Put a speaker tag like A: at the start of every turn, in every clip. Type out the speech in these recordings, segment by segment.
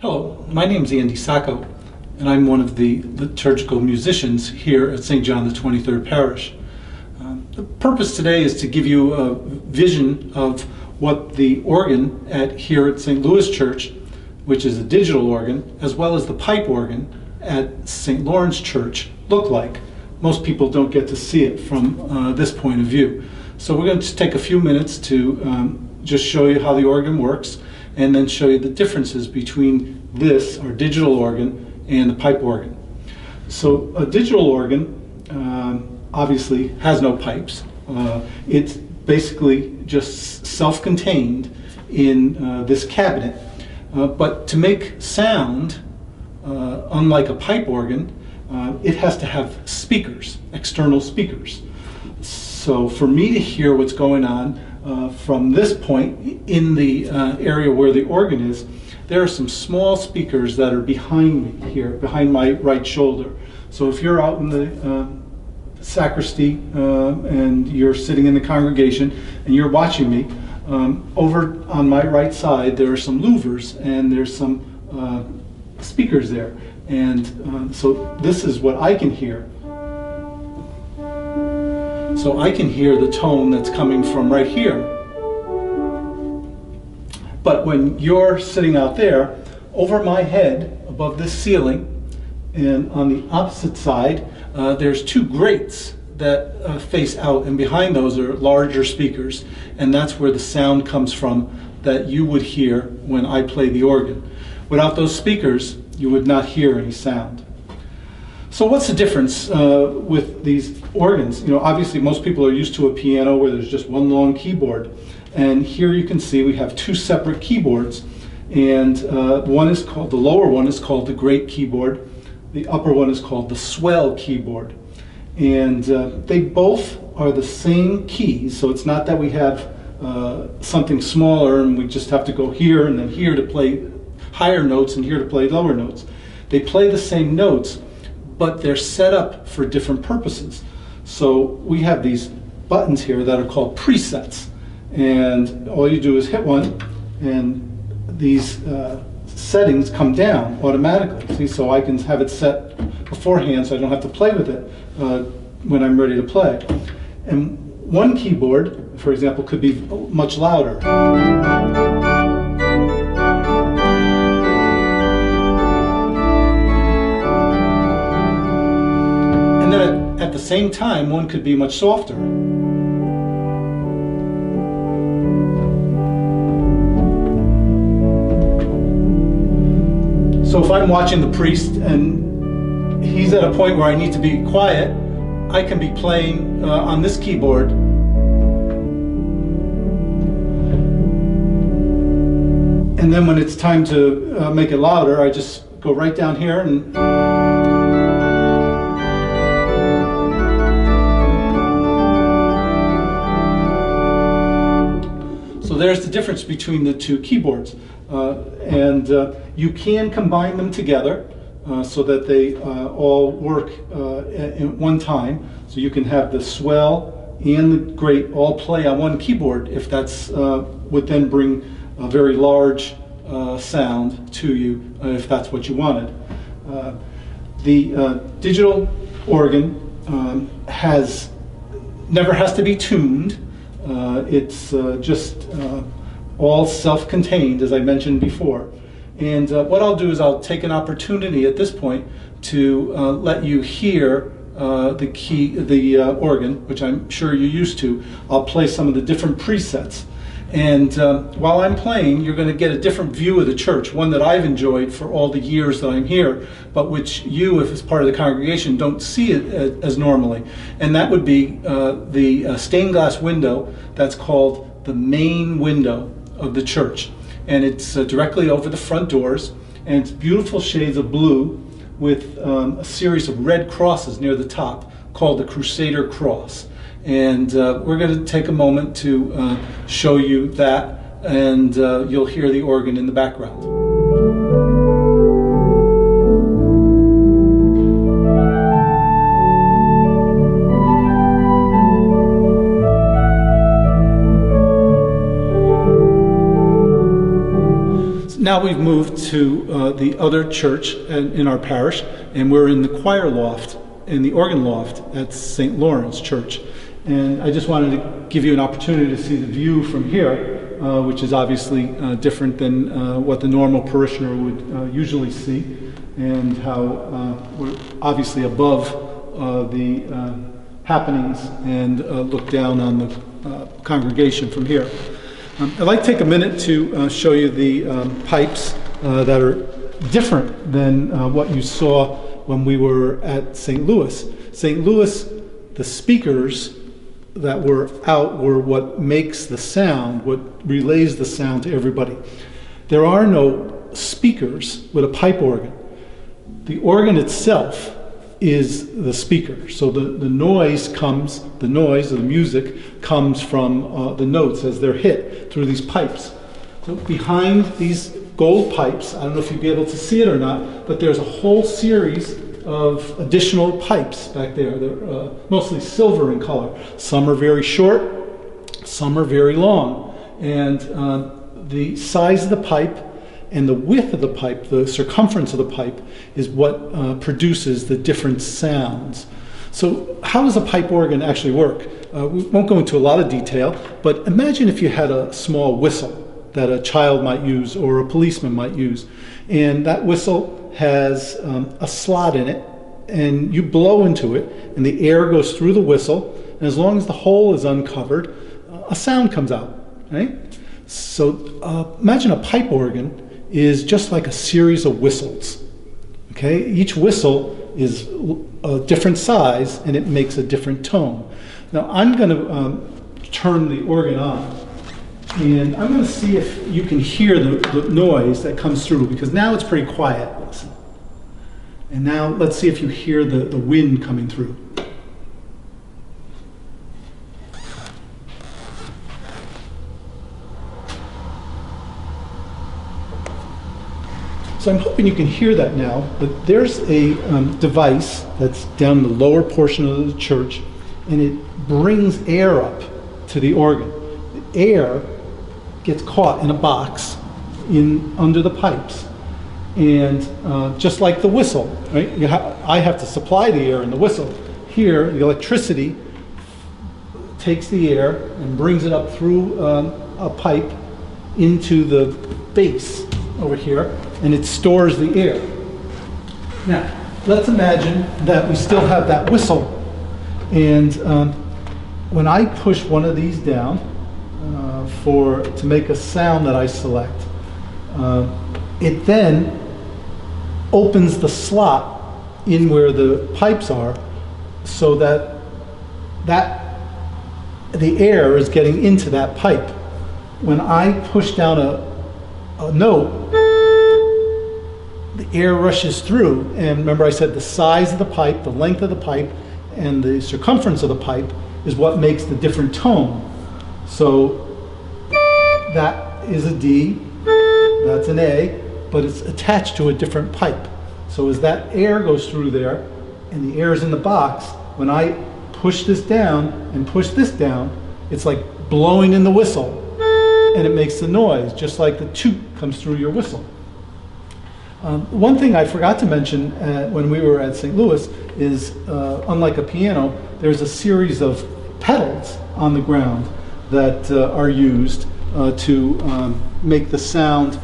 A: Hello, my name is Andy Sacco, and I'm one of the liturgical musicians here at St. John the XXIII Parish. The purpose today is to give you a vision of what the organ here at St. Louis Church, which is a digital organ, as well as the pipe organ at St. Lawrence Church, look like. Most people don't get to see it from this point of view. So we're going to take a few minutes to just show you how the organ works, and then show you the differences between this, our digital organ, and the pipe organ. So a digital organ obviously has no pipes. It's basically just self-contained in this cabinet. But to make sound, unlike a pipe organ, it has to have speakers, external speakers. So for me to hear what's going on from this point in the area where the organ is, there are some small speakers that are behind me here, behind my right shoulder. So if you're out in the sacristy and you're sitting in the congregation and you're watching me, over on my right side there are some louvers and there's some speakers there. And so this is what I can hear. So I can hear the tone that's coming from right here. But when you're sitting out there, over my head, above this ceiling, and on the opposite side, there's two grates that face out, and behind those are larger speakers, and that's where the sound comes from that you would hear when I play the organ. Without those speakers, you would not hear any sound. So what's the difference with these organs? You know, obviously most people are used to a piano where there's just one long keyboard. And here you can see we have two separate keyboards. And one is called, the lower one is called the great keyboard. The upper one is called the swell keyboard. And they both are the same keys. So it's not that we have something smaller and we just have to go here and then here to play higher notes and here to play lower notes. They play the same notes, but they're set up for different purposes. So we have these buttons here that are called presets, and all you do is hit one, and these settings come down automatically. See, so I can have it set beforehand, so I don't have to play with it when I'm ready to play. And one keyboard, for example, could be much louder. And then at the same time, one could be much softer. So if I'm watching the priest and he's at a point where I need to be quiet, I can be playing on this keyboard. And then when it's time to make it louder, I just go right down here and there's the difference between the two keyboards. You can combine them together so that they all work at one time. So you can have the swell and the great all play on one keyboard if that's would then bring a very large sound to you if that's what you wanted. The digital organ never has to be tuned. It's just all self-contained, as I mentioned before. And what I'll do is I'll take an opportunity at this point to let you hear the organ, which I'm sure you're used to. I'll play some of the different presets. And while I'm playing, you're going to get a different view of the church, one that I've enjoyed for all the years that I'm here, but which you, if it's part of the congregation, don't see it as normally. And that would be the stained glass window that's called the main window of the church. And it's directly over the front doors, and it's beautiful shades of blue with a series of red crosses near the top called the Crusader Cross. And we're going to take a moment to show you that, and you'll hear the organ in the background. Now now we've moved to the other church in our parish, and we're in the choir loft, in the organ loft at St. Lawrence Church. And I just wanted to give you an opportunity to see the view from here, which is obviously different than what the normal parishioner would usually see, and how we're obviously above the happenings and look down on the congregation from here. I'd like to take a minute to show you the pipes that are different than what you saw when we were at St. Louis. St. Louis, the speakers that were out were what makes the sound, what relays the sound to everybody. There are no speakers with a pipe organ. The organ itself is the speaker. So the noise or the music comes from the notes as they're hit through these pipes. So behind these gold pipes, I don't know if you'll be able to see it or not, but there's a whole series of additional pipes back there. They're mostly silver in color. Some are very short, some are very long. And the size of the pipe and the width of the pipe, the circumference of the pipe, is what produces the different sounds. So how does a pipe organ actually work? We won't go into a lot of detail, but imagine if you had a small whistle that a child might use or a policeman might use. And that whistle has a slot in it, and you blow into it, and the air goes through the whistle, and as long as the hole is uncovered, a sound comes out, right? So imagine a pipe organ is just like a series of whistles. Okay, each whistle is a different size and it makes a different tone. Now I'm going to turn the organ on, and I'm going to see if you can hear the noise that comes through, because now it's pretty quiet. Listen. And now let's see if you hear the wind coming through. So I'm hoping you can hear that now, but there's a device that's down in the lower portion of the church, and it brings air up to the organ. The air gets caught in a box under the pipes, and just like the whistle, right? I have to supply the air in the whistle. Here, the electricity takes the air and brings it up through a pipe into the base over here, and it stores the air. Now, let's imagine that we still have that whistle, and when I push one of these down to make a sound that I select, it then opens the slot in where the pipes are, so that the air is getting into that pipe. When I push down a note, the air rushes through, and remember I said the size of the pipe, the length of the pipe, and the circumference of the pipe is what makes the different tone. So that is a D, that's an A, but it's attached to a different pipe. So as that air goes through there, and the air is in the box, when I push this down and push this down, it's like blowing in the whistle, and it makes the noise, just like the toot comes through your whistle. One thing I forgot to mention when we were at St. Louis is, unlike a piano, there's a series of pedals on the ground that are used to make the sound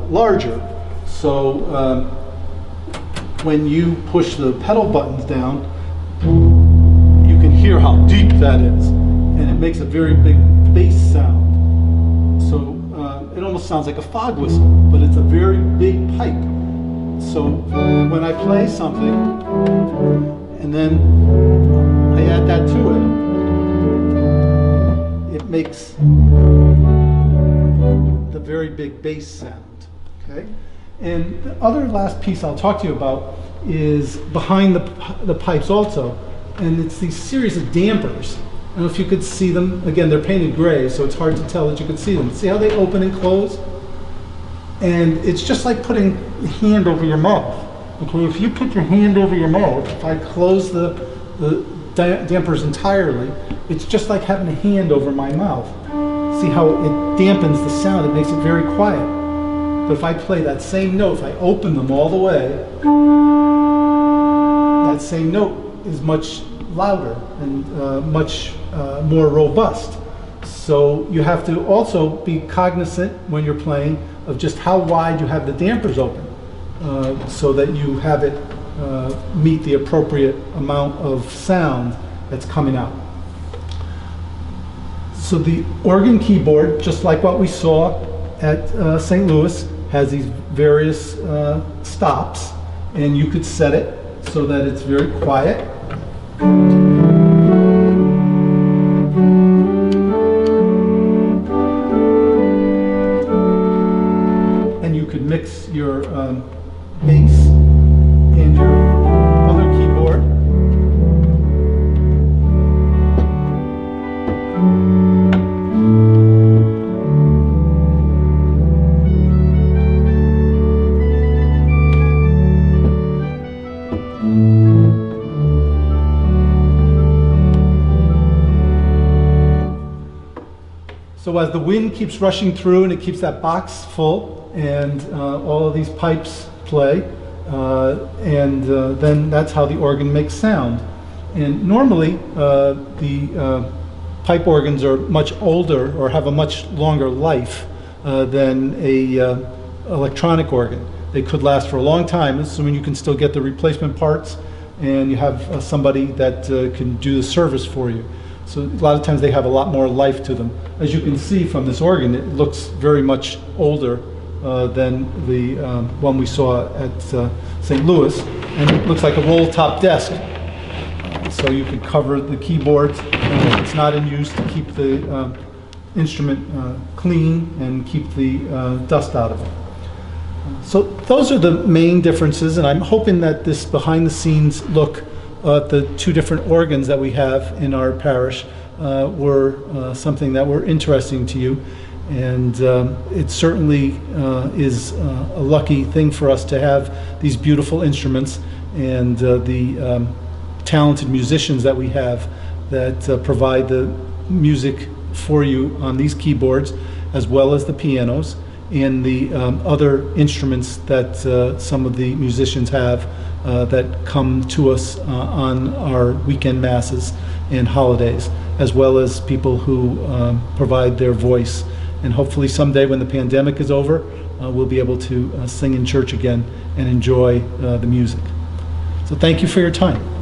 A: larger. So when you push the pedal buttons down, you can hear how deep that is, and it makes a very big bass sound. So it almost sounds like a fog whistle, but it's a very big pipe. So when I play something and then I add that to it, it makes the very big bass sound. Okay? And the other last piece I'll talk to you about is behind the pipes also, and it's these series of dampers. I don't know if you could see them. Again, they're painted gray, so it's hard to tell that you could see them. See how they open and close? And it's just like putting a hand over your mouth. Okay, if you put your hand over your mouth, if I close the dampers entirely, it's just like having a hand over my mouth. See how it dampens the sound, it makes it very quiet. But if I play that same note, if I open them all the way, that same note is much louder and much more robust. So you have to also be cognizant when you're playing of just how wide you have the dampers open, so that you have it meet the appropriate amount of sound that's coming out. So the organ keyboard, just like what we saw at St. Louis, has these various stops, and you could set it so that it's very quiet. And you could mix your bass and your other keyboard. So as the wind keeps rushing through and it keeps that box full, and all of these pipes play, then that's how the organ makes sound. And normally the pipe organs are much older or have a much longer life than a electronic organ. They could last for a long time, assuming you can still get the replacement parts and you have somebody that can do the service for you. So a lot of times they have a lot more life to them. As you can see from this organ, it looks very much older than the one we saw at St. Louis, and it looks like a roll-top desk. So you could cover the keyboards, and if it's not in use, to keep the instrument clean and keep the dust out of it. So those are the main differences, and I'm hoping that this behind-the-scenes look at the two different organs that we have in our parish were something that were interesting to you. And it certainly is a lucky thing for us to have these beautiful instruments and the talented musicians that we have that provide the music for you on these keyboards, as well as the pianos and the other instruments that some of the musicians have that come to us on our weekend masses and holidays, as well as people who provide their voice. And hopefully someday when the pandemic is over, we'll be able to sing in church again and enjoy the music. So thank you for your time.